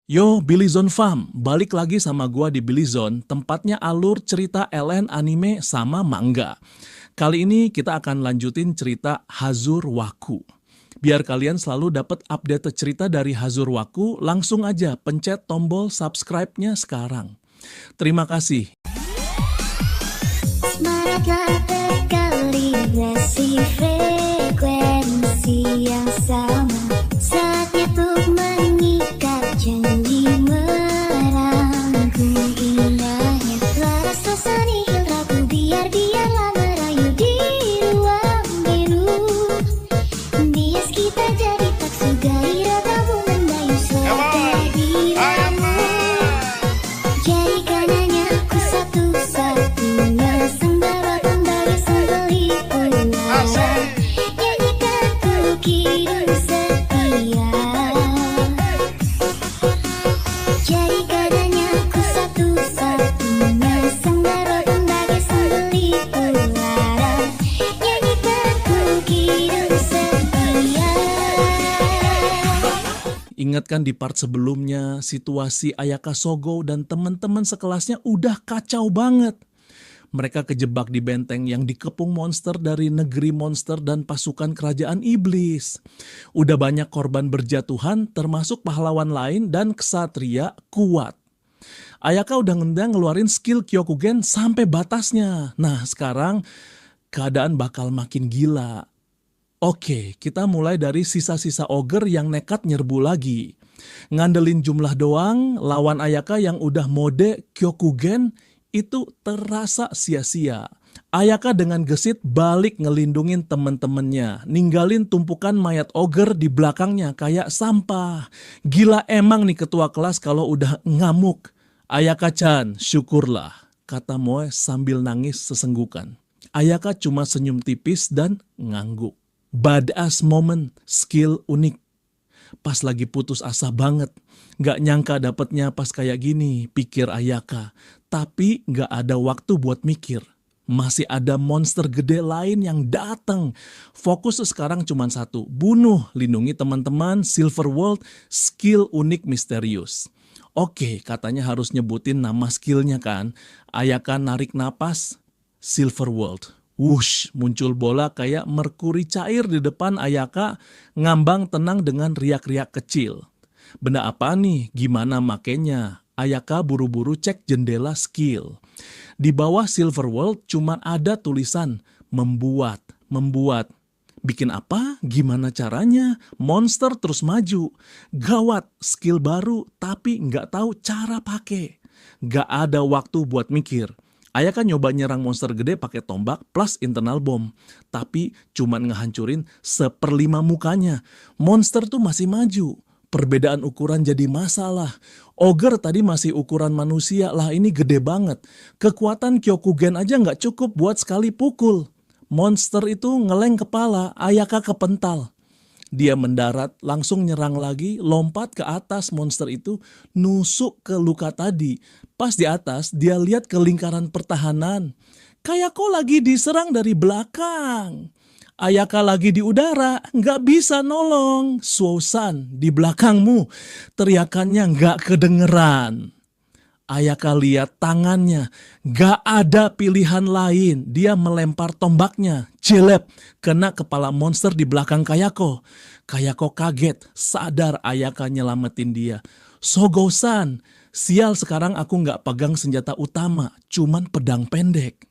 Yo, Billy Zone Fam, balik lagi sama gua di Billy Zone, tempatnya alur cerita LN anime sama manga. Kali ini kita akan lanjutin cerita Hazur Waku. Biar kalian selalu dapat update cerita dari Hazur Waku, langsung aja pencet tombol subscribe-nya sekarang. Terima kasih. Semangatlah berkalibrasi frekuensi yang sama. Saatnya untuk mengikat janji merangkum indahnya. Laras rasa nihil ragu biarlah merayu di ruang biru. Bias kita jadi tak sugai ragamu mendayu suara dirimu. Jadikan hanya aku satu-satunya sembara pembagai sembeli ular. Nyanyikan ku kidung setia. Jadikan hanya aku satu-satunya sembara pembagai sembeli ular. Nyanyikan ku kidung setia. Ingatkan di part sebelumnya, situasi Ayaka Sogo dan teman-teman sekelasnya udah kacau banget. Mereka kejebak di benteng yang dikepung monster dari negeri monster dan pasukan kerajaan iblis. Udah banyak korban berjatuhan, termasuk pahlawan lain dan ksatria kuat. Ayaka udah ngeluarin skill Kyokugen sampai batasnya. Nah, sekarang keadaan bakal makin gila. Oke, kita mulai dari sisa-sisa ogre yang nekat nyerbu lagi. Ngandelin jumlah doang, lawan Ayaka yang udah mode Kyokugen itu terasa sia-sia. Ayaka dengan gesit balik ngelindungin temen-temennya, ninggalin tumpukan mayat ogre di belakangnya kayak sampah. Gila emang nih ketua kelas kalau udah ngamuk. Ayaka-chan, syukurlah, kata Moe sambil nangis sesenggukan. Ayaka cuma senyum tipis dan ngangguk. Badass moment, skill unik. Pas lagi putus asa banget. Gak nyangka dapetnya pas kayak gini, pikir Ayaka. Tapi gak ada waktu buat mikir. Masih ada monster gede lain yang datang. Fokus sekarang cuma satu, bunuh, lindungi teman-teman, Silver World, skill unik misterius. Oke, katanya harus nyebutin nama skillnya kan. Ayaka narik napas, Silver World. Wush, muncul bola kayak merkuri cair di depan Ayaka, ngambang tenang dengan riak-riak kecil. Benda apa nih? Gimana makainya? Ayaka buru-buru cek jendela skill. Di bawah Silver World cuma ada tulisan membuat. Bikin apa? Gimana caranya? Monster terus maju. Gawat, skill baru tapi nggak tahu cara pakai. Nggak ada waktu buat mikir. Ayaka nyoba nyerang monster gede pakai tombak plus internal bomb. Tapi cuman ngehancurin 1/5 mukanya. Monster tuh masih maju. Perbedaan ukuran jadi masalah. Ogre tadi masih ukuran manusia, lah ini gede banget. Kekuatan Kyokugen aja nggak cukup buat sekali pukul. Monster itu ngeleng kepala, Ayaka kepental. Dia mendarat, langsung nyerang lagi, lompat ke atas monster itu, nusuk ke luka tadi. Pas di atas, dia lihat ke lingkaran pertahanan. Kayak kok lagi diserang dari belakang. Ayaka lagi di udara, nggak bisa nolong. Suosan, di belakangmu. Teriakannya nggak kedengeran. Ayaka lihat tangannya, gak ada pilihan lain. Dia melempar tombaknya, jelep, kena kepala monster di belakang Kayako. Kayako kaget, sadar Ayaka nyelamatin dia. Sogo-san, sial sekarang aku gak pegang senjata utama, cuman pedang pendek.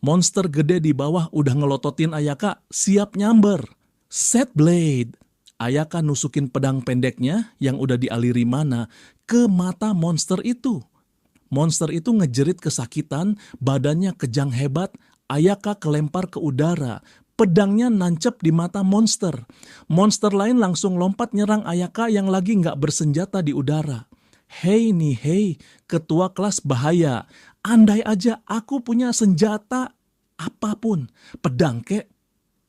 Monster gede di bawah udah ngelototin Ayaka, siap nyamber. Set blade. Ayaka nusukin pedang pendeknya yang udah dialiri mana ke mata monster itu. Monster itu ngejerit kesakitan, badannya kejang hebat, Ayaka kelempar ke udara. Pedangnya nancep di mata monster. Monster lain langsung lompat nyerang Ayaka yang lagi nggak bersenjata di udara. Hei nih, hei, ketua kelas bahaya. Andai aja aku punya senjata apapun, pedang kek,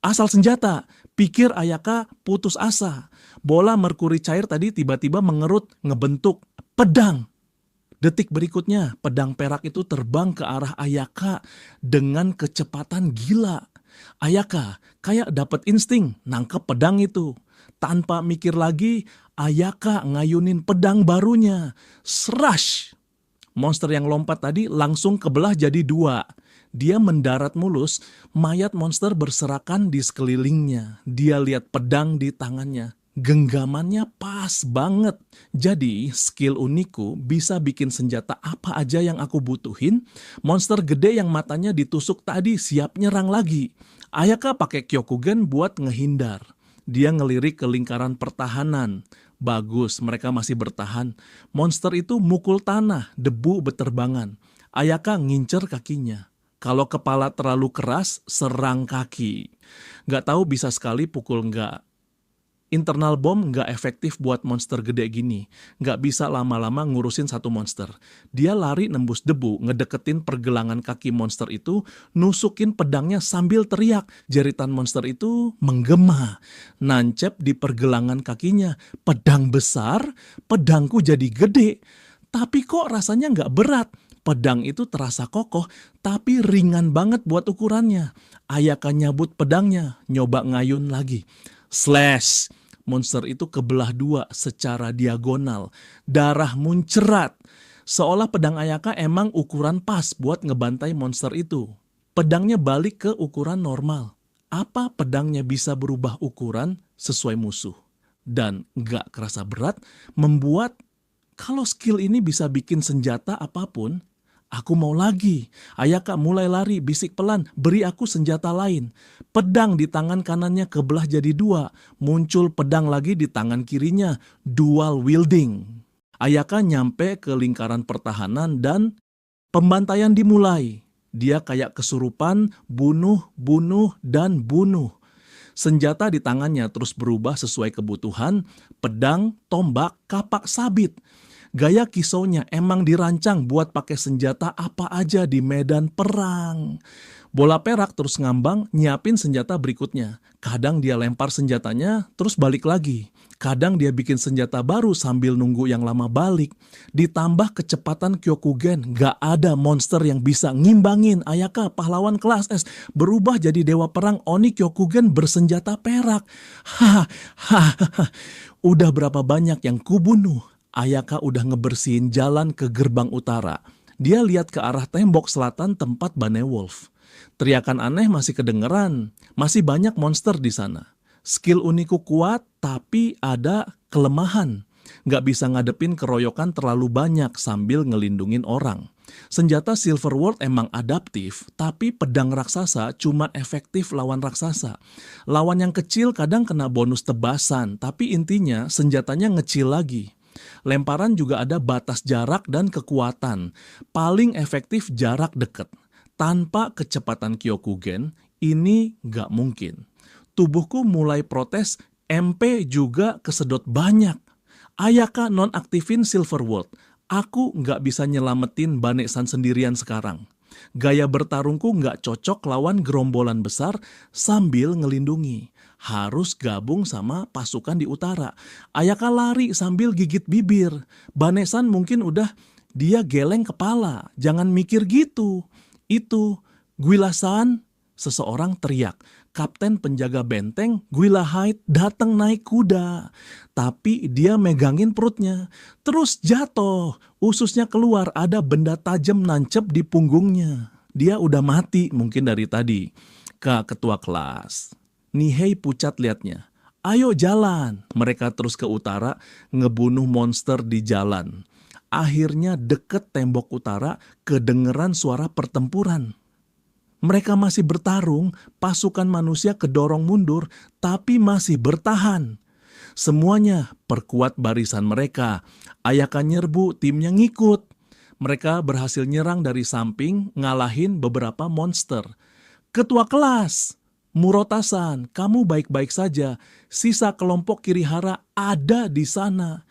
asal senjata. Pikir Ayaka putus asa. Bola merkuri cair tadi tiba-tiba mengerut, ngebentuk pedang. Detik berikutnya, pedang perak itu terbang ke arah Ayaka dengan kecepatan gila. Ayaka kayak dapat insting nangkep pedang itu. Tanpa mikir lagi, Ayaka ngayunin pedang barunya. Srash! Monster yang lompat tadi langsung kebelah jadi dua. Dia mendarat mulus, mayat monster berserakan di sekelilingnya. Dia lihat pedang di tangannya. Genggamannya pas banget. Jadi skill unikku bisa bikin senjata apa aja yang aku butuhin. Monster gede yang matanya ditusuk tadi siap nyerang lagi. Ayaka pakai Kyokugen buat ngehindar. Dia ngelirik ke lingkaran pertahanan. Bagus, mereka masih bertahan. Monster itu mukul tanah, debu beterbangan. Ayaka ngincer kakinya. Kalau kepala terlalu keras, serang kaki. Gak tahu bisa sekali pukul nggak. Internal bomb nggak efektif buat monster gede gini. Nggak bisa lama-lama ngurusin satu monster. Dia lari nembus debu, ngedeketin pergelangan kaki monster itu, nusukin pedangnya sambil teriak. Jeritan monster itu menggema, nancep di pergelangan kakinya. Pedang besar, pedangku jadi gede. Tapi kok rasanya nggak berat. Pedang itu terasa kokoh, tapi ringan banget buat ukurannya. Ayaka nyabut pedangnya, nyoba ngayun lagi. Slash! Monster itu kebelah dua secara diagonal. Darah muncerat. Seolah pedang Ayaka emang ukuran pas buat ngebantai monster itu. Pedangnya balik ke ukuran normal. Apa pedangnya bisa berubah ukuran sesuai musuh? Dan gak kerasa berat, membuat kalau skill ini bisa bikin senjata apapun, aku mau lagi. Ayaka mulai lari, bisik pelan, beri aku senjata lain. Pedang di tangan kanannya kebelah jadi dua. Muncul pedang lagi di tangan kirinya. Dual wielding. Ayaka nyampe ke lingkaran pertahanan dan pembantaian dimulai. Dia kayak kesurupan, bunuh, dan bunuh. Senjata di tangannya terus berubah sesuai kebutuhan. Pedang, tombak, kapak sabit. Gaya kisaunya emang dirancang buat pakai senjata apa aja di medan perang. Bola perak terus ngambang, nyiapin senjata berikutnya. Kadang dia lempar senjatanya, terus balik lagi. Kadang dia bikin senjata baru sambil nunggu yang lama balik. Ditambah kecepatan Kyokugen, gak ada monster yang bisa ngimbangin Ayaka pahlawan kelas S. Berubah jadi dewa perang Oni Kyokugen bersenjata perak. Udah berapa banyak yang kubunuh? Ayaka udah ngebersihin jalan ke gerbang utara. Dia lihat ke arah tembok selatan tempat Bane Wolf. Teriakan aneh masih kedengeran. Masih banyak monster di sana. Skill unikku kuat, tapi ada kelemahan. Gak bisa ngadepin keroyokan terlalu banyak sambil ngelindungin orang. Senjata Silverworld emang adaptif, tapi pedang raksasa cuma efektif lawan raksasa. Lawan yang kecil kadang kena bonus tebasan, tapi intinya senjatanya ngecil lagi. Lemparan juga ada batas jarak dan kekuatan. Paling efektif jarak dekat. Tanpa kecepatan Kyokugen, ini gak mungkin. Tubuhku mulai protes, MP juga kesedot banyak. Ayaka nonaktifin Silverworld. Aku gak bisa nyelamatin Bane-san sendirian sekarang. Gaya bertarungku gak cocok lawan gerombolan besar sambil ngelindungi. Harus gabung sama pasukan di utara. Ayaka lari sambil gigit bibir. Bane-san mungkin udah dia geleng kepala. Jangan mikir gitu. Itu, Guila-san, seseorang teriak. Kapten penjaga benteng, Guila Hyde, datang naik kuda. Tapi dia megangin perutnya. Terus jatuh. Ususnya keluar, ada benda tajam nancep di punggungnya. Dia udah mati mungkin dari tadi. Kak ketua kelas. Nihei pucat liatnya. Ayo jalan. Mereka terus ke utara, ngebunuh monster di jalan. Akhirnya deket tembok utara, kedengeran suara pertempuran. Mereka masih bertarung, pasukan manusia kedorong mundur, tapi masih bertahan. Semuanya perkuat barisan mereka. Ayaka nyerbu, timnya ngikut. Mereka berhasil nyerang dari samping, ngalahin beberapa monster. Ketua kelas, Murota-san, kamu baik-baik saja. Sisa kelompok Kirihara ada di sana.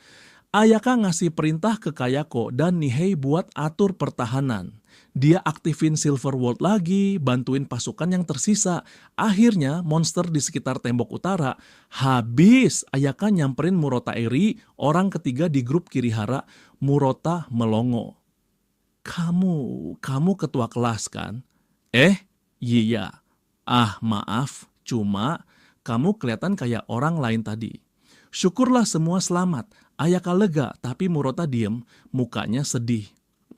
Ayaka ngasih perintah ke Kayako dan Nihei buat atur pertahanan. Dia aktifin Silverworld lagi, bantuin pasukan yang tersisa. Akhirnya monster di sekitar tembok utara habis. Ayaka nyamperin Murota Eri, orang ketiga di grup Kirihara. Murota melongo. Kamu ketua kelas kan? Iya. Ah, maaf, cuma kamu kelihatan kayak orang lain tadi. Syukurlah semua selamat. Ayaka lega, tapi Murota diem, mukanya sedih.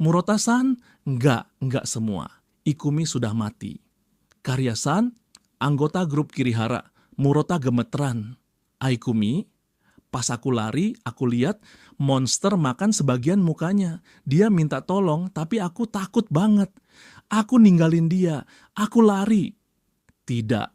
Murota-san, enggak semua. Ikumi sudah mati. Karya-san, anggota grup Kirihara. Murota gemeteran. Aikumi, pas aku lari, aku lihat monster makan sebagian mukanya. Dia minta tolong, tapi aku takut banget. Aku ninggalin dia. Aku lari. Tidak.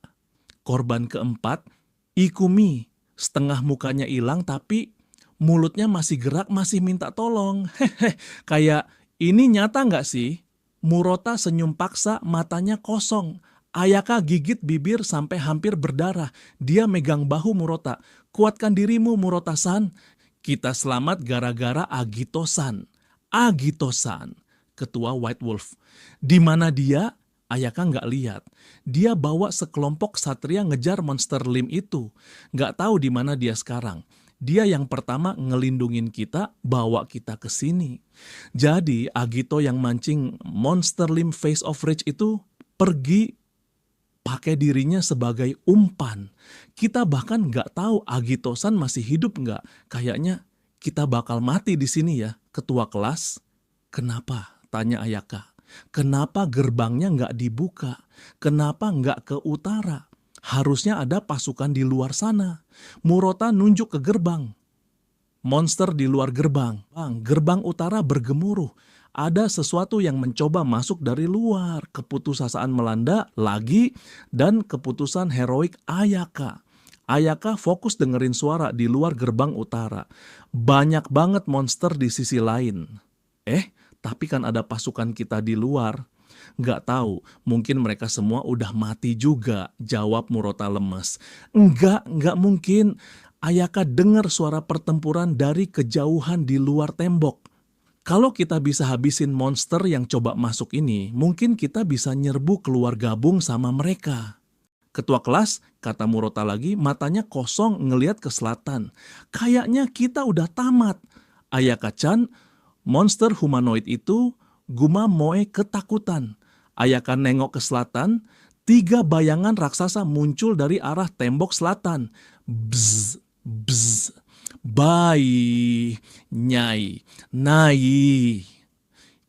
Korban keempat, Ikumi. Setengah mukanya hilang, tapi mulutnya masih gerak, masih minta tolong. Hehe, kayak ini nyata nggak sih? Murota senyum paksa, matanya kosong. Ayaka gigit bibir sampai hampir berdarah. Dia megang bahu Murota. Kuatkan dirimu, Murota-san. Kita selamat gara-gara Agito-san. Agito-san, ketua White Wolf. Di mana dia? Ayaka nggak lihat. Dia bawa sekelompok satria ngejar monster lim itu. Nggak tahu di mana dia sekarang. Dia yang pertama ngelindungin kita, bawa kita ke sini. Jadi Agito yang mancing monster lim Face of Rage itu pergi pakai dirinya sebagai umpan. Kita bahkan nggak tahu Agito-san masih hidup nggak. Kayaknya kita bakal mati di sini ya, ketua kelas. Kenapa? Tanya Ayaka. Kenapa gerbangnya nggak dibuka? Kenapa nggak ke utara? Harusnya ada pasukan di luar sana. Murota nunjuk ke gerbang. Monster di luar gerbang. Gerbang utara bergemuruh. Ada sesuatu yang mencoba masuk dari luar. Keputusasaan melanda lagi dan keputusan heroik Ayaka. Ayaka fokus dengerin suara di luar gerbang utara. Banyak banget monster di sisi lain. Tapi kan ada pasukan kita di luar. Nggak tahu, mungkin mereka semua udah mati juga, jawab Murota lemes. Nggak mungkin. Ayaka dengar suara pertempuran dari kejauhan di luar tembok. Kalau kita bisa habisin monster yang coba masuk ini, mungkin kita bisa nyerbu keluar gabung sama mereka. Ketua kelas, kata Murota lagi, matanya kosong ngeliat ke selatan. Kayaknya kita udah tamat. Ayaka-chan, monster humanoid itu guma moe ketakutan. Ayaka nengok ke selatan, 3 bayangan raksasa muncul dari arah tembok selatan. Bzz, bzz, bai, nyai, nai.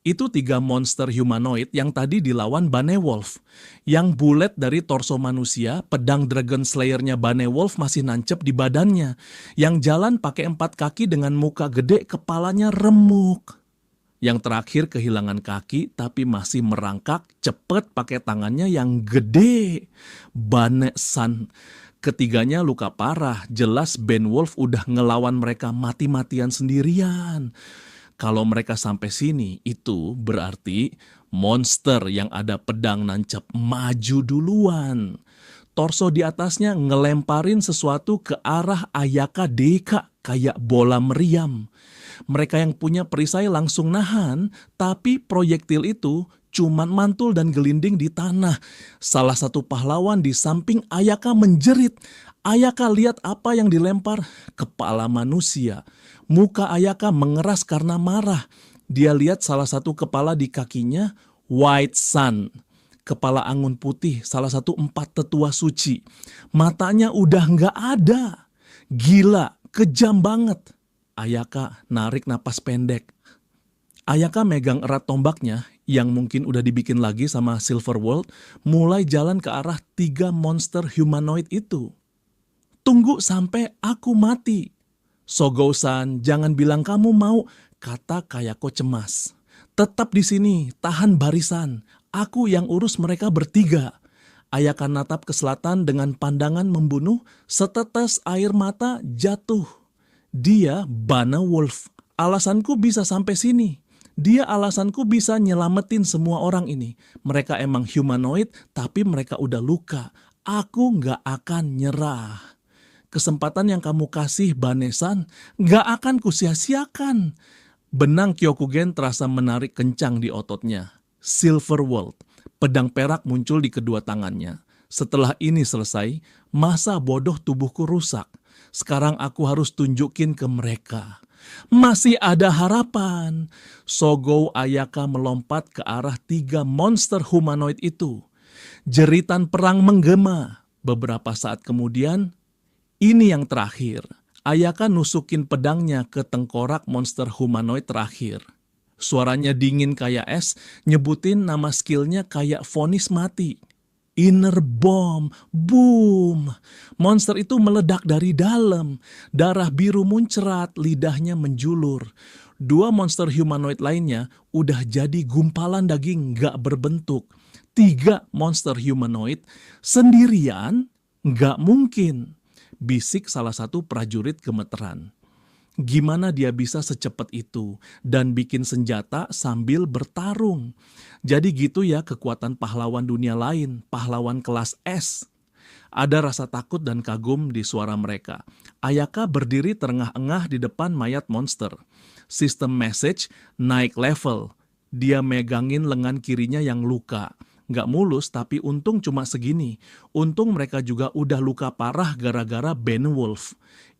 Itu 3 monster humanoid yang tadi dilawan Bane Wolf. Yang bulet dari torso manusia, pedang Dragon Slayer-nya Bane Wolf masih nancep di badannya. Yang jalan pakai 4 kaki dengan muka gede, kepalanya remuk. Yang terakhir kehilangan kaki tapi masih merangkak, cepet pakai tangannya yang gede. Bane-san. Ketiganya luka parah, jelas Bane Wolf udah ngelawan mereka mati-matian sendirian. Kalau mereka sampai sini, itu berarti monster yang ada pedang nancep maju duluan. Torso di atasnya ngelemparin sesuatu ke arah Ayaka Deka kayak bola meriam. Mereka yang punya perisai langsung nahan, tapi proyektil itu cuman mantul dan gelinding di tanah. Salah satu pahlawan di samping Ayaka menjerit. Ayaka lihat apa yang dilempar, kepala manusia. Muka Ayaka mengeras karena marah. Dia lihat salah satu kepala di kakinya, White Sun. Kepala anggun putih, salah satu 4 tetua suci. Matanya udah nggak ada. Gila, kejam banget. Ayaka narik napas pendek. Ayaka megang erat tombaknya yang mungkin udah dibikin lagi sama Silver World, mulai jalan ke arah 3 monster humanoid itu. Tunggu sampai aku mati. Sogo-san, jangan bilang kamu mau, kata Kayako cemas. Tetap di sini, tahan barisan. Aku yang urus mereka bertiga. Ayaka natap ke selatan dengan pandangan membunuh, setetes air mata jatuh. Dia Bane Wolf. Alasanku bisa sampai sini. Dia alasanku bisa nyelamatin semua orang ini. Mereka emang humanoid, tapi mereka udah luka. Aku nggak akan nyerah. Kesempatan yang kamu kasih, Bane-san, nggak akan kusia-siakan. Benang Kyokugen terasa menarik kencang di ototnya. Silver World, pedang perak muncul di kedua tangannya. Setelah ini selesai, masa bodoh tubuhku rusak. Sekarang aku harus tunjukin ke mereka. Masih ada harapan. Sogo Ayaka melompat ke arah 3 monster humanoid itu. Jeritan perang menggema. Beberapa saat kemudian, ini yang terakhir. Ayaka nusukin pedangnya ke tengkorak monster humanoid terakhir. Suaranya dingin kayak es, nyebutin nama skillnya kayak vonis mati. Inner bomb, boom. Monster itu meledak dari dalam. Darah biru muncrat, lidahnya menjulur. Dua monster humanoid lainnya udah jadi gumpalan daging gak berbentuk. 3 monster humanoid sendirian gak mungkin. Bisik salah satu prajurit gemeteran. Gimana dia bisa secepat itu dan bikin senjata sambil bertarung? Jadi gitu ya kekuatan pahlawan dunia lain, pahlawan kelas S. Ada rasa takut dan kagum di suara mereka. Ayaka berdiri terengah-engah di depan mayat monster. Sistem message naik level. Dia megangin lengan kirinya yang luka. Nggak mulus tapi untung cuma segini. Untung mereka juga udah luka parah gara-gara Beowulf.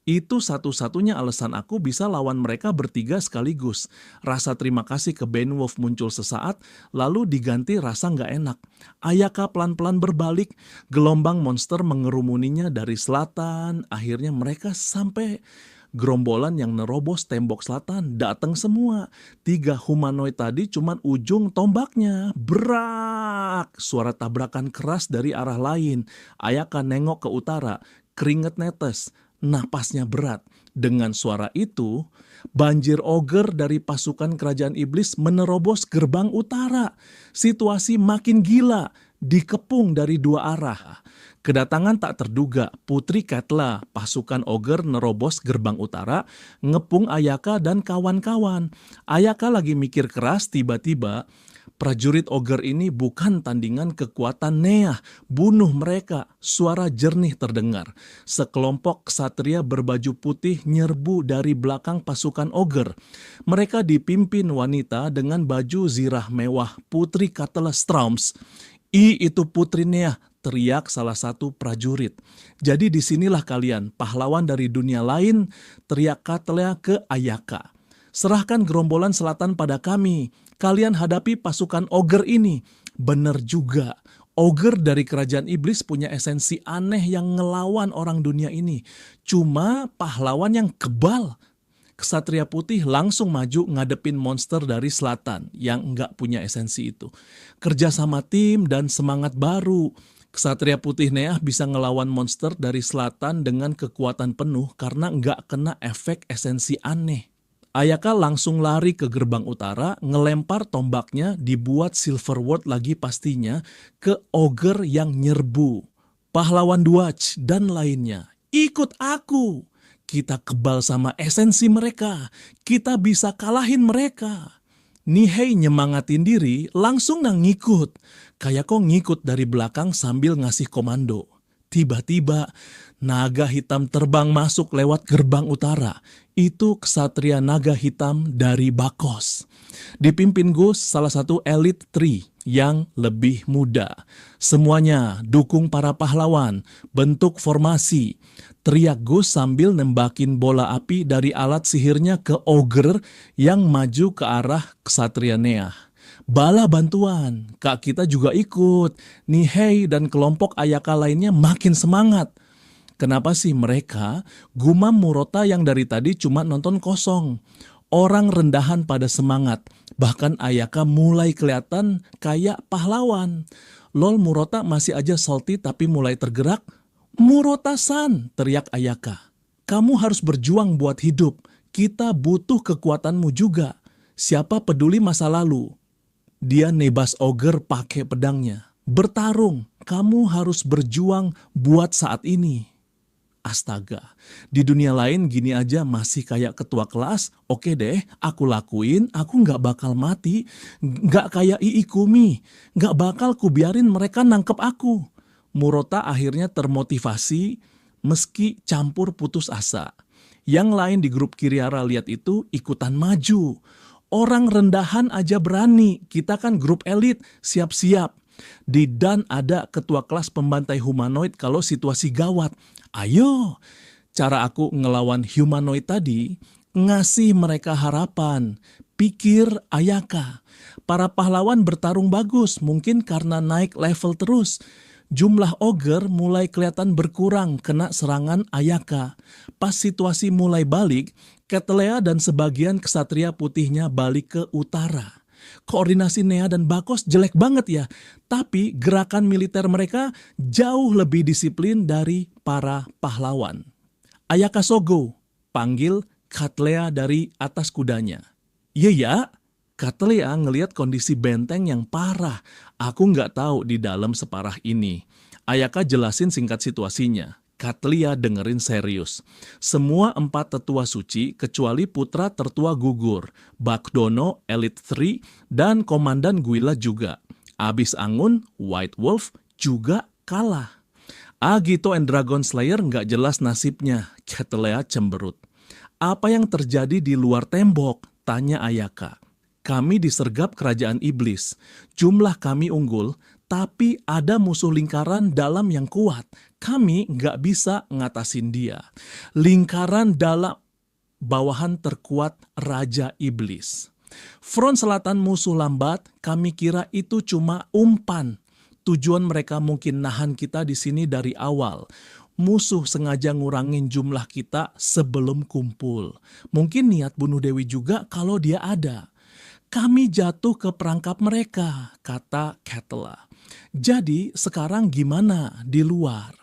Itu satu-satunya alasan aku bisa lawan mereka bertiga sekaligus. Rasa terima kasih ke Beowulf muncul sesaat, lalu diganti rasa nggak enak. Ayaka pelan-pelan berbalik, gelombang monster mengerumuninya dari selatan. Akhirnya mereka sampai gerombolan yang nerobos tembok selatan. Datang semua. 3 humanoid tadi cuman ujung tombaknya. Brak! Suara tabrakan keras dari arah lain. Ayaka nengok ke utara. Keringet netes. Napasnya berat. Dengan suara itu, banjir ogre dari pasukan kerajaan iblis menerobos gerbang utara. Situasi makin gila, dikepung dari 2 arah. Kedatangan tak terduga, Putri Katla, pasukan ogre nerobos gerbang utara, ngepung Ayaka dan kawan-kawan. Ayaka lagi mikir keras, tiba-tiba prajurit ogre ini bukan tandingan kekuatan Neah. Bunuh mereka. Suara jernih terdengar. Sekelompok ksatria berbaju putih nyerbu dari belakang pasukan ogre. Mereka dipimpin wanita dengan baju zirah mewah, Putri Katla Straums. Itu Putri Neah, teriak salah satu prajurit. Jadi disinilah kalian, pahlawan dari dunia lain, teriak Katla ke Ayaka. Serahkan gerombolan selatan pada kami. Kalian hadapi pasukan ogre ini. Bener juga. Ogre dari kerajaan iblis punya esensi aneh yang ngelawan orang dunia ini. Cuma pahlawan yang kebal. Ksatria putih langsung maju ngadepin monster dari selatan yang nggak punya esensi itu. Kerja sama tim dan semangat baru. Ksatria putih Neah bisa ngelawan monster dari selatan dengan kekuatan penuh karena nggak kena efek esensi aneh. Ayaka langsung lari ke gerbang utara, ngelempar tombaknya dibuat Silverword lagi pastinya ke ogre yang nyerbu. Pahlawan Dwatch dan lainnya, ikut aku. Kita kebal sama esensi mereka. Kita bisa kalahin mereka. Nihei nyemangatin diri, langsung ngikut. Kayak kok ngikut dari belakang sambil ngasih komando. Tiba-tiba, naga hitam terbang masuk lewat gerbang utara. Itu ksatria naga hitam dari Bakos. Dipimpin Gus, salah satu elite 3 yang lebih muda. Semuanya dukung para pahlawan, bentuk formasi. Teriak Gus sambil nembakin bola api dari alat sihirnya ke ogre yang maju ke arah ksatria Neah. Bala bantuan, kak kita juga ikut. Nihei dan kelompok Ayaka lainnya makin semangat. Kenapa sih mereka gumam Murota yang dari tadi cuma nonton kosong? Orang rendahan pada semangat. Bahkan Ayaka mulai kelihatan kayak pahlawan. Lol, Murota masih aja salty tapi mulai tergerak. Murota-san, teriak Ayaka. Kamu harus berjuang buat hidup. Kita butuh kekuatanmu juga. Siapa peduli masa lalu? Dia nebas ogre pakai pedangnya. Bertarung, kamu harus berjuang buat saat ini. Astaga, di dunia lain gini aja masih kayak ketua kelas. Oke deh, aku lakuin, aku gak bakal mati. Gak kayak Iikumi, gak bakal kubiarin mereka nangkep aku. Murota akhirnya termotivasi meski campur putus asa. Yang lain di grup Kiriara lihat itu ikutan maju. Orang rendahan aja berani, kita kan grup elit, siap-siap. Di Dan ada ketua kelas pembantai humanoid kalau situasi gawat. Ayo, cara aku ngelawan humanoid tadi, ngasih mereka harapan. Pikir Ayaka, para pahlawan bertarung bagus, mungkin karena naik level terus. Jumlah ogre mulai kelihatan berkurang kena serangan Ayaka. Pas situasi mulai balik, Ketlea dan sebagian kesatria putihnya balik ke utara. Koordinasi Nea dan Bakos jelek banget ya, tapi gerakan militer mereka jauh lebih disiplin dari para pahlawan. Ayaka Sogo, panggil Ketlea dari atas kudanya. Iya ya, Ketlea ngelihat kondisi benteng yang parah. Aku nggak tahu di dalam separah ini. Ayaka jelasin singkat situasinya. Ketlea dengerin serius. Semua 4 tetua suci kecuali putra tertua gugur, Bakdono, Elite 3, dan Komandan Guila juga. Abis Angun, White Wolf juga kalah. Agito and Dragon Slayer nggak jelas nasibnya, Ketlea cemberut. Apa yang terjadi di luar tembok? Tanya Ayaka. Kami disergap kerajaan iblis. Jumlah kami unggul, tapi ada musuh lingkaran dalam yang kuat. Kami nggak bisa ngatasin dia. Lingkaran dalam bawahan terkuat Raja Iblis. Front selatan musuh lambat, kami kira itu cuma umpan. Tujuan mereka mungkin nahan kita di sini dari awal. Musuh sengaja ngurangin jumlah kita sebelum kumpul. Mungkin niat bunuh Dewi juga kalau dia ada. Kami jatuh ke perangkap mereka, kata Ketlea. Jadi sekarang gimana di luar?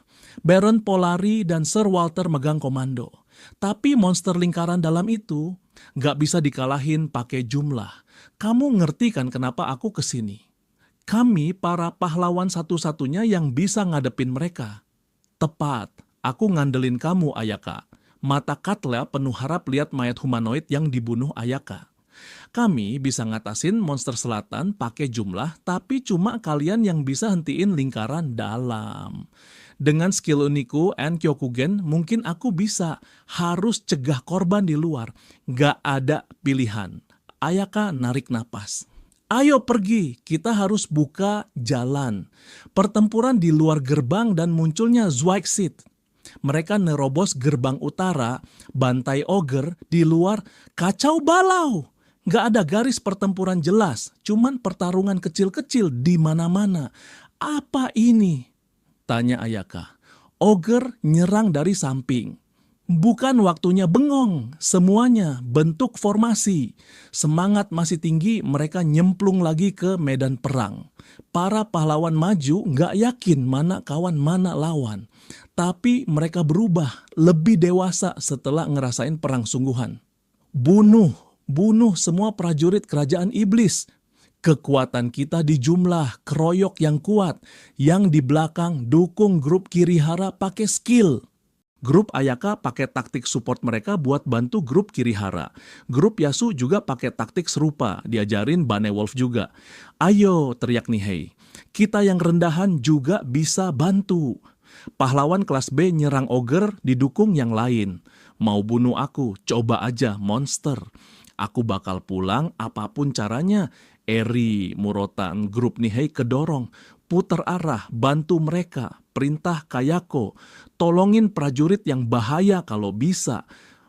Baron Polari dan Sir Walter megang komando. Tapi monster lingkaran dalam itu nggak bisa dikalahin pakai jumlah. Kamu ngerti kan kenapa aku kesini? Kami para pahlawan satu-satunya yang bisa ngadepin mereka. Tepat, aku ngandelin kamu, Ayaka. Mata Ketlea penuh harap lihat mayat humanoid yang dibunuh Ayaka. Kami bisa ngatasin monster selatan pakai jumlah, tapi cuma kalian yang bisa hentiin lingkaran dalam. Dengan skill uniku and Kyokugen, mungkin aku bisa. Harus cegah korban di luar. Gak ada pilihan. Ayaka narik napas. Ayo pergi, kita harus buka jalan. Pertempuran di luar gerbang dan munculnya Zwixit. Mereka nerobos gerbang utara, bantai ogre di luar, kacau balau. Gak ada garis pertempuran jelas, cuman pertarungan kecil-kecil di mana-mana. Apa ini? Tanya Ayaka. Ogre nyerang dari samping. Bukan waktunya bengong, semuanya bentuk formasi. Semangat masih tinggi, mereka nyemplung lagi ke medan perang. Para pahlawan maju gak yakin mana kawan mana lawan. Tapi mereka berubah, lebih dewasa setelah ngerasain perang sungguhan. Bunuh semua prajurit kerajaan iblis. Kekuatan kita di jumlah, keroyok yang kuat. Yang di belakang dukung grup Kirihara pakai skill. Grup Ayaka pakai taktik support mereka buat bantu grup Kirihara. Grup Yasu juga pakai taktik serupa, diajarin Bane Wolf juga. Ayo, teriak Nihei. Kita yang rendahan juga bisa bantu. Pahlawan kelas B nyerang ogre didukung yang lain. Mau bunuh aku, coba aja monster. Aku bakal pulang apapun caranya. Eri, Murotan, grup Nihei kedorong. Puter arah, bantu mereka. Perintah Kayako. Tolongin prajurit yang bahaya kalau bisa.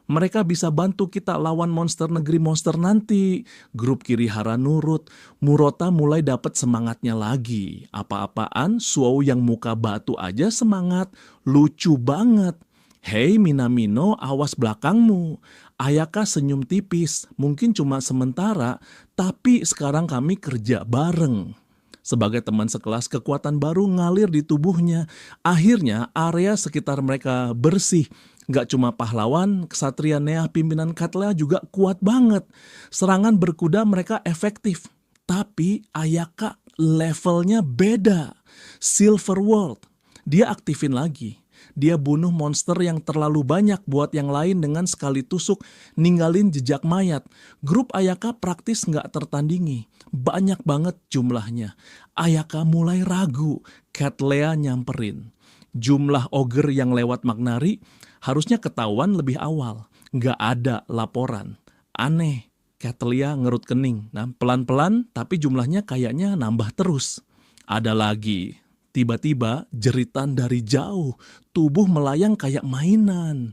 Mereka bisa bantu kita lawan monster negeri monster nanti. Grup Kirihara nurut. Murota mulai dapat semangatnya lagi. Apa-apaan, Suou yang muka batu aja semangat. Lucu banget. Hei Minamino, awas belakangmu. Ayaka senyum tipis, mungkin cuma sementara, tapi sekarang kami kerja bareng. Sebagai teman sekelas, kekuatan baru ngalir di tubuhnya. Akhirnya area sekitar mereka bersih. Gak cuma pahlawan, kesatria Nea pimpinan Ketlea juga kuat banget. Serangan berkuda mereka efektif. Tapi Ayaka levelnya beda. Silver World. Dia aktifin lagi. Dia bunuh monster yang terlalu banyak buat yang lain dengan sekali tusuk, ninggalin jejak mayat. Grup Ayaka praktis nggak tertandingi. Banyak banget jumlahnya. Ayaka mulai ragu. Ketlea nyamperin. Jumlah ogre yang lewat Magnari harusnya ketahuan lebih awal. Nggak ada laporan. Aneh. Ketlea ngerut kening. Nah, pelan-pelan tapi jumlahnya kayaknya nambah terus. Ada lagi. Tiba-tiba jeritan dari jauh, tubuh melayang kayak mainan.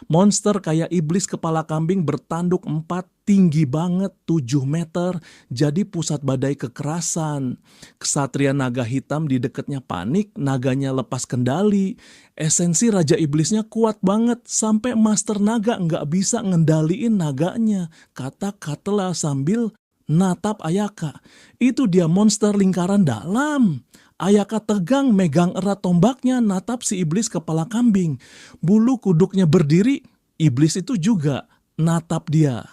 Monster kayak iblis kepala kambing bertanduk 4, tinggi banget 7 meter, jadi pusat badai kekerasan. Kesatria naga hitam di dekatnya panik, naganya lepas kendali. Esensi Raja Iblisnya kuat banget, sampai Master Naga nggak bisa ngendaliin naganya, kata Katla sambil natap Ayaka. Itu dia monster lingkaran dalam. Ayaka tegang megang erat tombaknya natap si iblis kepala kambing. Bulu kuduknya berdiri, iblis itu juga natap dia.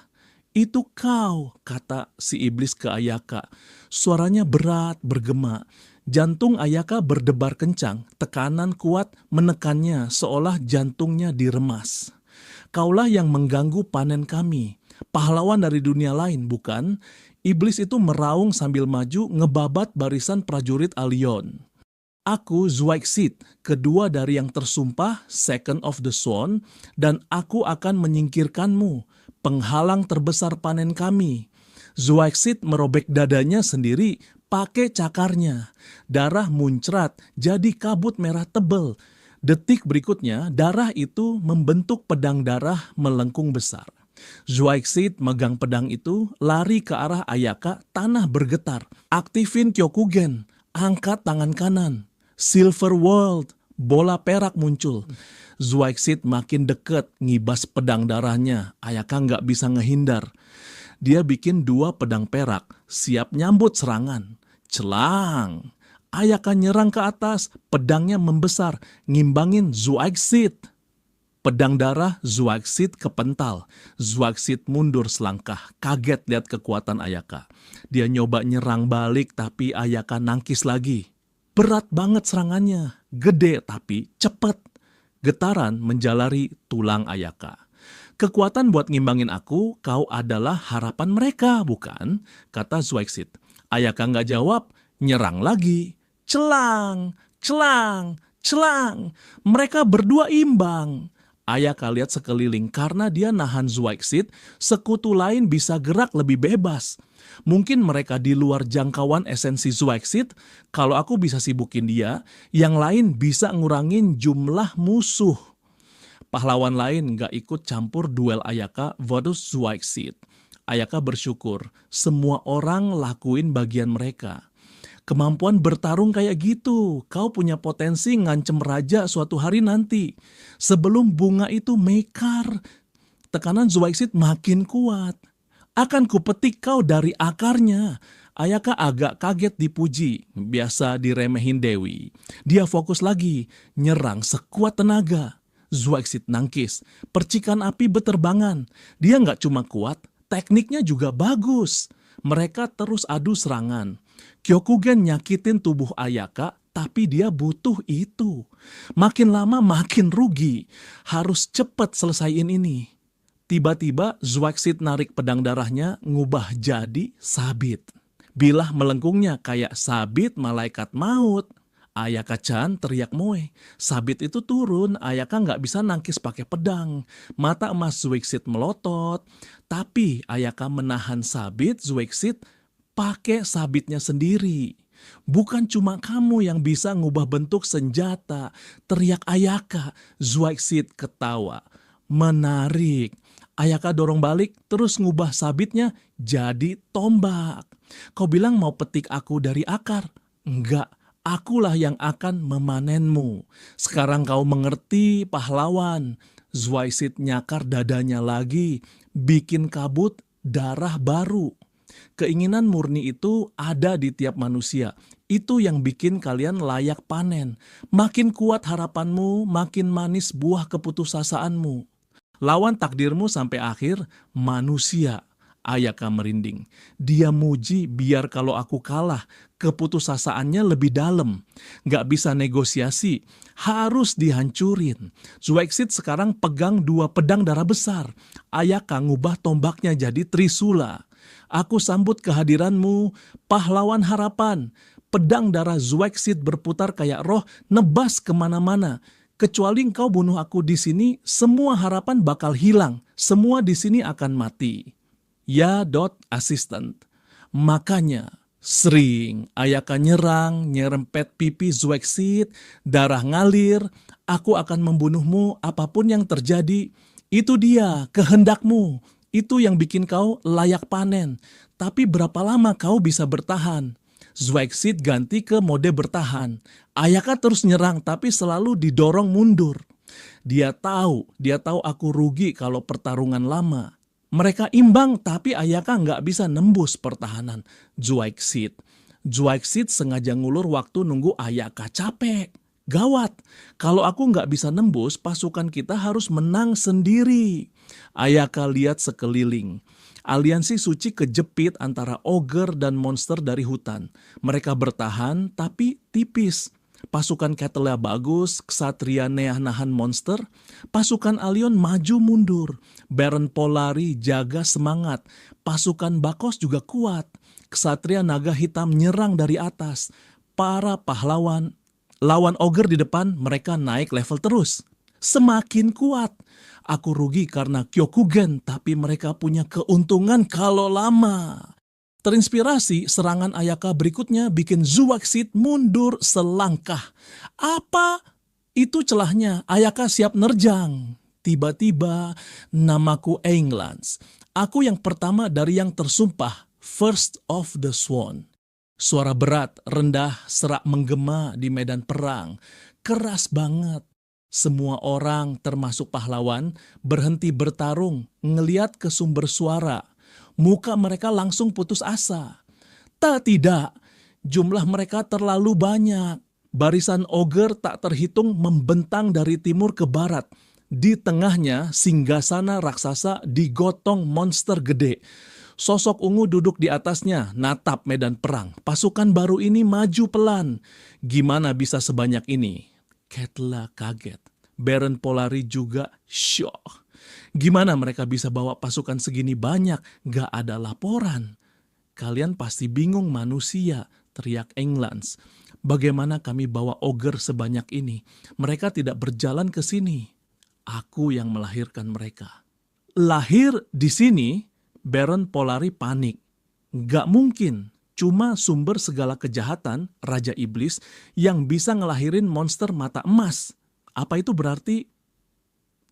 Itu kau, kata si iblis ke Ayaka. Suaranya berat, bergema. Jantung Ayaka berdebar kencang, tekanan kuat menekannya seolah jantungnya diremas. Kaulah yang mengganggu panen kami. Pahlawan dari dunia lain, bukan? Iblis itu meraung sambil maju ngebabat barisan prajurit Alion. Aku Zwaigsit, kedua dari yang tersumpah, second of the swan, dan aku akan menyingkirkanmu, penghalang terbesar panen kami. Zwaigsit merobek dadanya sendiri pakai cakarnya. Darah muncrat jadi kabut merah tebal. Detik berikutnya, darah itu membentuk pedang darah melengkung besar. Zwaigsit megang pedang itu, lari ke arah Ayaka, tanah bergetar. Aktifin Kyokugen, angkat tangan kanan. Silver World, bola perak muncul. Zwaigsit makin deket, ngibas pedang darahnya. Ayaka nggak bisa ngehindar. Dia bikin 2 pedang perak, siap nyambut serangan. Celang! Ayaka nyerang ke atas, pedangnya membesar, ngimbangin Zwaigsit. Pedang darah Zwaigsit kepental. Zwaigsit mundur selangkah, kaget lihat kekuatan Ayaka. Dia nyoba nyerang balik tapi Ayaka nangkis lagi. Berat banget serangannya, gede tapi cepet. Getaran menjalari tulang Ayaka. Kekuatan buat ngimbangin aku, kau adalah harapan mereka, bukan? Kata Zwaigsit. Ayaka nggak jawab, nyerang lagi. Celang, celang, celang. Mereka berdua imbang. Ayaka lihat sekeliling karena dia nahan Zwaigsit, sekutu lain bisa gerak lebih bebas. Mungkin mereka di luar jangkauan esensi Zwaigsit, kalau aku bisa sibukin dia, yang lain bisa ngurangin jumlah musuh. Pahlawan lain gak ikut campur duel Ayaka versus Zwaigsit. Ayaka bersyukur, semua orang lakuin bagian mereka. Kemampuan bertarung kayak gitu, kau punya potensi ngancem raja suatu hari nanti. Sebelum bunga itu mekar, tekanan Zwaigsit makin kuat. Akan kupetik kau dari akarnya. Ayaka agak kaget dipuji, biasa diremehin Dewi. Dia fokus lagi, nyerang sekuat tenaga. Zwaigsit nangkis, percikan api beterbangan. Dia nggak cuma kuat, tekniknya juga bagus. Mereka terus adu serangan. Kyokugen nyakitin tubuh Ayaka, tapi dia butuh itu. Makin lama makin rugi. Harus cepat selesaiin ini. Tiba-tiba Zwaigsit narik pedang darahnya, ngubah jadi sabit. Bilah melengkungnya kayak sabit malaikat maut. Ayaka-chan teriak moe. Sabit itu turun, Ayaka nggak bisa nangkis pakai pedang. Mata emas Zwaigsit melotot. Tapi Ayaka menahan sabit Zwaigsit pakai sabitnya sendiri. Bukan cuma kamu yang bisa ngubah bentuk senjata, teriak Ayaka. Zwaigsit ketawa. Menarik. Ayaka dorong balik, terus ngubah sabitnya jadi tombak. Kau bilang mau petik aku dari akar? Enggak, akulah yang akan memanenmu. Sekarang kau mengerti, pahlawan. Zwaigsit nyakar dadanya lagi, bikin kabut darah baru. Keinginan murni itu ada di tiap manusia. Itu yang bikin kalian layak panen. Makin kuat harapanmu, makin manis buah keputusasaanmu. Lawan takdirmu sampai akhir, manusia. Ayaka merinding. Dia muji biar kalau aku kalah, keputusasaannya lebih dalam. Gak bisa negosiasi, harus dihancurin. Zwaigsit sekarang pegang 2 pedang darah besar. Ayaka ngubah tombaknya jadi trisula. Aku sambut kehadiranmu, pahlawan harapan. Pedang darah Zwaigsit berputar kayak roh, nebas kemana-mana. Kecuali engkau bunuh aku di sini, semua harapan bakal hilang. Semua di sini akan mati. Ya, assistant. Makanya, Sering, Ayaka nyerang, nyerempet pipi Zwexit, darah ngalir, aku akan membunuhmu apapun yang terjadi. Itu dia, kehendakmu. Itu yang bikin kau layak panen. Tapi berapa lama kau bisa bertahan? Zwexit ganti ke mode bertahan. Ayaka terus nyerang tapi selalu didorong mundur. Dia tahu aku rugi kalau pertarungan lama. Mereka imbang tapi Ayaka nggak bisa nembus pertahanan Zwexit sengaja ngulur waktu nunggu Ayaka capek. Gawat, kalau aku nggak bisa nembus, pasukan kita harus menang sendiri. Ayaka lihat sekeliling. Aliansi suci kejepit antara ogre dan monster dari hutan. Mereka bertahan tapi tipis. Pasukan Ketelia bagus, Ksatria Nea nahan monster, pasukan Alion maju mundur, Baron Polari jaga semangat, pasukan Bakos juga kuat, Ksatria Naga Hitam nyerang dari atas, para pahlawan, lawan ogre di depan mereka naik level terus. Semakin kuat. Aku rugi karena Kyokugen, tapi mereka punya keuntungan kalau lama. Terinspirasi, serangan Ayaka berikutnya bikin Zwexit mundur selangkah. Apa itu celahnya? Ayaka siap nerjang. Tiba-tiba, namaku Englands. Aku yang pertama dari yang tersumpah, First of the Swan. Suara berat, rendah, serak menggema di medan perang. Keras banget. Semua orang, termasuk pahlawan, berhenti bertarung, ngeliat ke sumber suara. Muka mereka langsung putus asa. Tidak, jumlah mereka terlalu banyak. Barisan ogre tak terhitung membentang dari timur ke barat. Di tengahnya, singgasana raksasa digotong monster gede. Sosok ungu duduk di atasnya, natap medan perang. Pasukan baru ini maju pelan. Gimana bisa sebanyak ini? Ketla kaget. Baron Polari juga syok. Gimana mereka bisa bawa pasukan segini banyak? Gak ada laporan. Kalian pasti bingung manusia, teriak Englands. Bagaimana kami bawa ogre sebanyak ini? Mereka tidak berjalan ke sini. Aku yang melahirkan mereka. Lahir di sini, Baron Polari panik. Gak mungkin. Cuma sumber segala kejahatan, Raja Iblis, yang bisa ngelahirin monster mata emas. Apa itu berarti?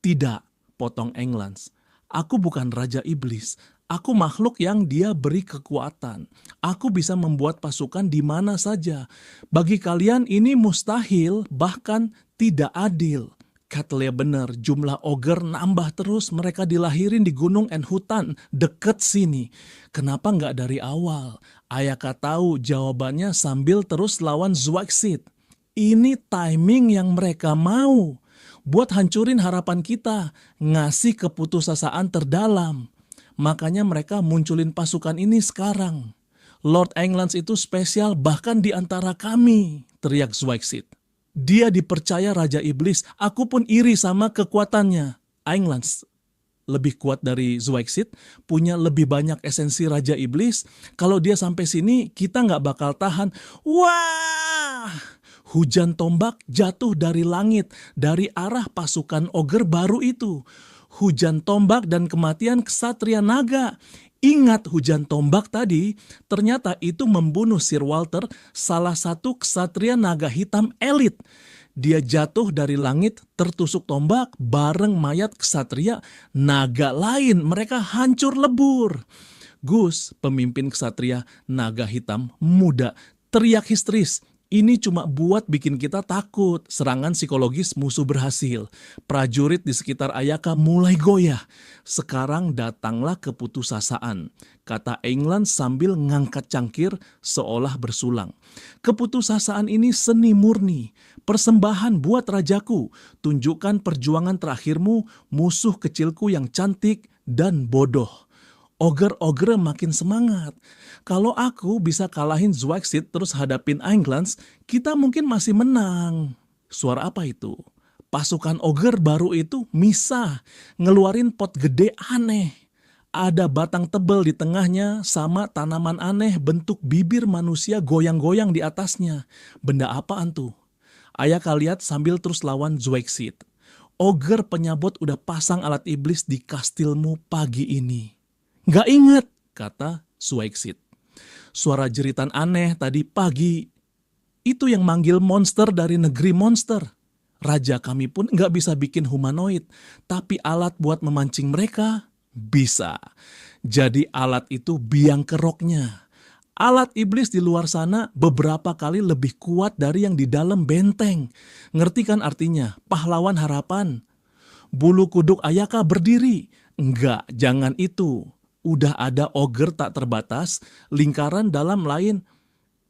Tidak, potong Englands. Aku bukan Raja Iblis. Aku makhluk yang dia beri kekuatan. Aku bisa membuat pasukan di mana saja. Bagi kalian ini mustahil, bahkan tidak adil. Ketelia benar, jumlah ogre nambah terus. Mereka dilahirin di gunung and hutan, deket sini. Kenapa nggak dari awal? Ayaka tahu jawabannya sambil terus lawan Zwexit. Ini timing yang mereka mau. Buat hancurin harapan kita, ngasih keputusasaan terdalam. Makanya mereka munculin pasukan ini sekarang. Lord Englands itu spesial bahkan di antara kami, teriak Zwexit. Dia dipercaya Raja Iblis, aku pun iri sama kekuatannya. Englands lebih kuat dari Zwexit, punya lebih banyak esensi Raja Iblis. Kalau dia sampai sini, kita nggak bakal tahan. Wah! Hujan tombak jatuh dari langit, dari arah pasukan ogre baru itu. Hujan tombak dan kematian Ksatria Naga. Ingat hujan tombak tadi, ternyata itu membunuh Sir Walter, salah satu Ksatria Naga Hitam elit. Dia jatuh dari langit, tertusuk tombak, bareng mayat Ksatria Naga lain. Mereka hancur lebur. Gus, pemimpin Ksatria Naga Hitam muda, teriak histeris. Ini cuma buat bikin kita takut. Serangan psikologis musuh berhasil. Prajurit di sekitar Ayaka mulai goyah. Sekarang datanglah keputusasaan, kata England sambil ngangkat cangkir seolah bersulang. Keputusasaan ini seni murni. Persembahan buat rajaku. Tunjukkan perjuangan terakhirmu, musuh kecilku yang cantik dan bodoh. Ogre-ogre makin semangat. Kalau aku bisa kalahin Zwexit terus hadapin Englands, kita mungkin masih menang. Suara apa itu? Pasukan ogre baru itu misah, ngeluarin pot gede aneh. Ada batang tebal di tengahnya sama tanaman aneh bentuk bibir manusia goyang-goyang di atasnya. Benda apaan tuh? Ayaka lihat sambil terus lawan Zwexit. Ogre penyabot udah pasang alat iblis di kastilmu pagi ini. Gak inget, kata Zwexit. Suara jeritan aneh tadi pagi, itu yang manggil monster dari negeri monster. Raja kami pun nggak bisa bikin humanoid, tapi alat buat memancing mereka bisa. Jadi alat itu biang keroknya. Alat iblis di luar sana beberapa kali lebih kuat dari yang di dalam benteng. Ngerti kan artinya? Pahlawan harapan. Bulu kuduk Ayaka berdiri. Enggak, jangan itu. Udah ada ogre tak terbatas, lingkaran dalam lain.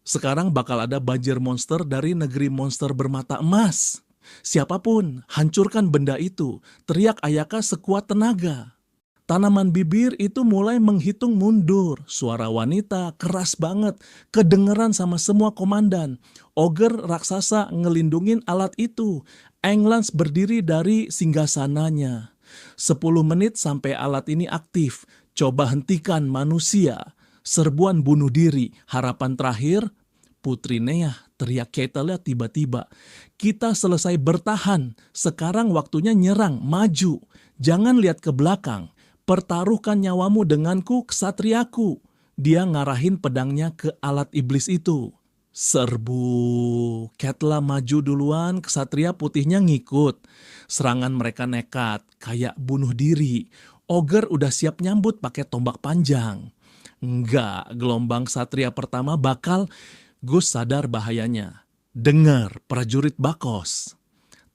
Sekarang bakal ada banjir monster dari negeri monster bermata emas. Siapapun, hancurkan benda itu, teriak Ayaka sekuat tenaga. Tanaman bibir itu mulai menghitung mundur. Suara wanita keras banget, kedengeran sama semua komandan. Ogre raksasa ngelindungin alat itu. Englans berdiri dari singgasananya. 10 menit sampai alat ini aktif. Coba hentikan manusia. Serbuan bunuh diri. Harapan terakhir, Putri Nea, teriak Ketelia tiba-tiba. Kita selesai bertahan. Sekarang waktunya nyerang, maju. Jangan lihat ke belakang. Pertaruhkan nyawamu denganku, kesatriaku. Dia ngarahin pedangnya ke alat iblis itu. Serbu. Ketla maju duluan, kesatria putihnya ngikut. Serangan mereka nekat, kayak bunuh diri. Ogre udah siap nyambut pakai tombak panjang. Enggak, gelombang satria pertama bakal... Gus sadar bahayanya. Dengar, prajurit Bakos.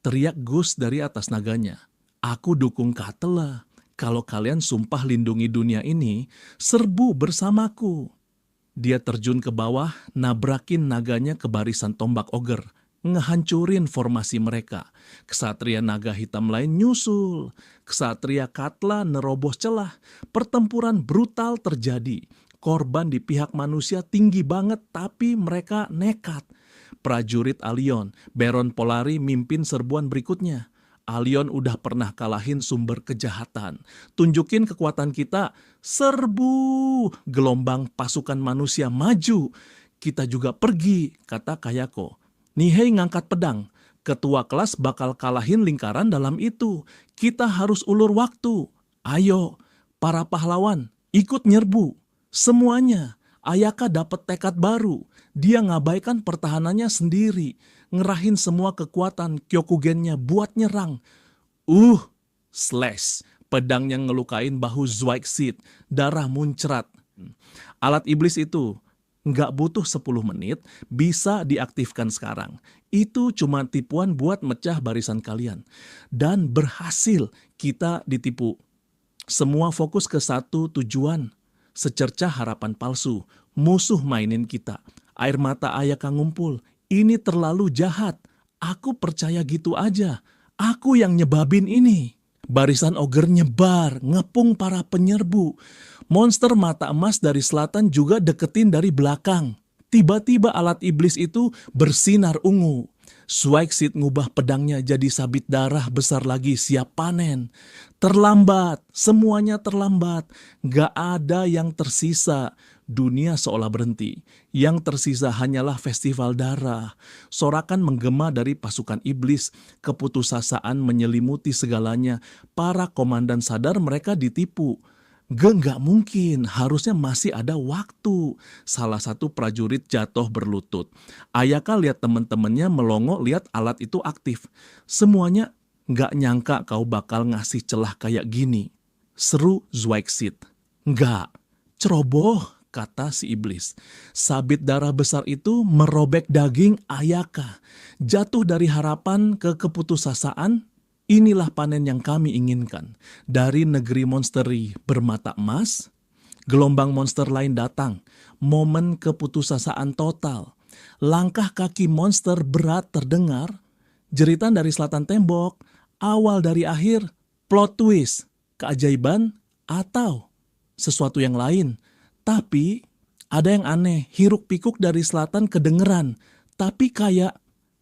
Teriak Gus dari atas naganya. Aku dukung Katela. Kalau kalian sumpah lindungi dunia ini, serbu bersamaku. Dia terjun ke bawah, nabrakin naganya ke barisan tombak ogre. Ngehancurin formasi mereka. Kesatria naga hitam lain nyusul. Kesatria Katla nerobos celah. Pertempuran brutal terjadi. Korban di pihak manusia tinggi banget, tapi mereka nekat. Prajurit Alion, Baron Polari mimpin serbuan berikutnya. Alion udah pernah kalahin sumber kejahatan. Tunjukin kekuatan kita, serbu! Gelombang pasukan manusia maju. Kita juga pergi, kata Kayako. Nihei ngangkat pedang. Ketua kelas bakal kalahin lingkaran dalam itu. Kita harus ulur waktu. Ayo, para pahlawan, ikut nyerbu. Semuanya, Ayaka dapat tekad baru. Dia ngabaikan pertahanannya sendiri. Ngerahin semua kekuatan Kyokugennya buat nyerang. Slash. Pedang yang ngelukain bahu Zweixit. Darah muncrat. Alat iblis itu nggak butuh 10 menit, bisa diaktifkan sekarang. Itu cuma tipuan buat mecah barisan kalian. Dan berhasil, kita ditipu. Semua fokus ke satu tujuan. Secercah harapan palsu, musuh mainin kita. Air mata Ayaka ngumpul. Ini terlalu jahat. Aku percaya gitu aja. Aku yang nyebabin ini. Barisan ogre nyebar, ngepung para penyerbu. Monster mata emas dari selatan juga deketin dari belakang. Tiba-tiba alat iblis itu bersinar ungu. Zweixit ngubah pedangnya jadi sabit darah besar lagi siap panen. Terlambat, semuanya terlambat. Gak ada yang tersisa. Dunia seolah berhenti. Yang tersisa hanyalah festival darah. Sorakan menggema dari pasukan iblis. Keputusasaan menyelimuti segalanya. Para komandan sadar mereka ditipu. Nggak mungkin, harusnya masih ada waktu. Salah satu prajurit jatuh berlutut. Ayaka lihat temen-temennya melongo lihat alat itu aktif. Semuanya nggak nyangka kau bakal ngasih celah kayak gini. Seru Zweixit. Nggak, ceroboh, kata si iblis. Sabit darah besar itu merobek daging Ayaka. Jatuh dari harapan ke keputusasaan. Inilah panen yang kami inginkan. Dari negeri monsteri bermata emas, gelombang monster lain datang. Momen keputusasaan total. Langkah kaki monster berat terdengar. Jeritan dari selatan tembok. Awal dari akhir. Plot twist. Keajaiban atau sesuatu yang lain. Tapi ada yang aneh. Hiruk pikuk dari selatan kedengeran. Tapi kayak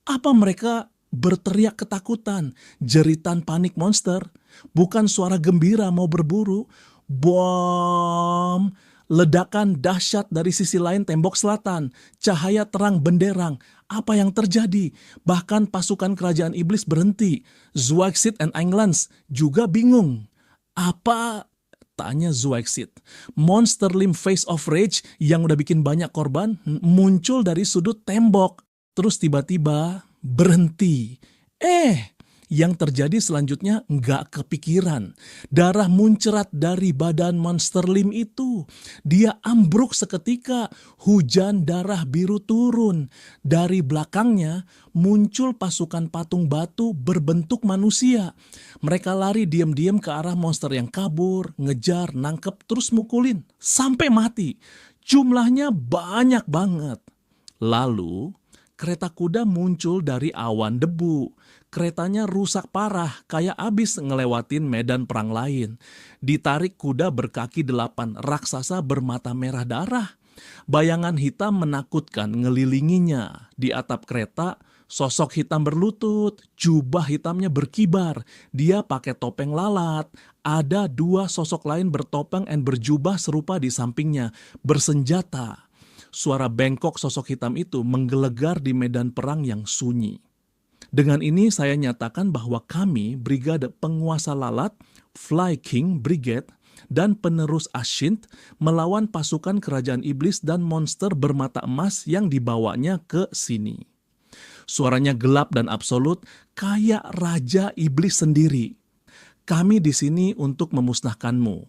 apa mereka berteriak ketakutan, jeritan panik monster, bukan suara gembira mau berburu. Bom! Ledakan dahsyat dari sisi lain tembok selatan, cahaya terang benderang. Apa yang terjadi? Bahkan pasukan kerajaan iblis berhenti. Zweixit and Englans juga bingung. Apa Tanya Zuexit. Monster Lim Face of Rage yang udah bikin banyak korban muncul dari sudut tembok. Terus tiba-tiba berhenti. Yang terjadi selanjutnya nggak kepikiran. Darah muncrat dari badan Monster Lim itu. Dia ambruk seketika. Hujan darah biru turun. Dari belakangnya muncul pasukan patung batu berbentuk manusia. Mereka lari diam-diam ke arah monster yang kabur, ngejar, nangkep, terus mukulin. Sampai mati. Jumlahnya banyak banget. Lalu kereta kuda muncul dari awan debu. Keretanya rusak parah, kayak abis ngelewatin medan perang lain. Ditarik kuda berkaki 8, raksasa bermata merah darah. Bayangan hitam menakutkan ngelilinginya. Di atap kereta, sosok hitam berlutut, jubah hitamnya berkibar. Dia pakai topeng lalat. Ada 2 sosok lain bertopeng dan berjubah serupa di sampingnya, bersenjata. Suara bengkok sosok hitam itu menggelegar di medan perang yang sunyi. Dengan ini saya nyatakan bahwa kami, Brigade Penguasa Lalat, Fly King Brigade, dan penerus Ashint melawan pasukan kerajaan iblis dan monster bermata emas yang dibawanya ke sini. Suaranya gelap dan absolut, kayak raja iblis sendiri. Kami di sini untuk memusnahkanmu.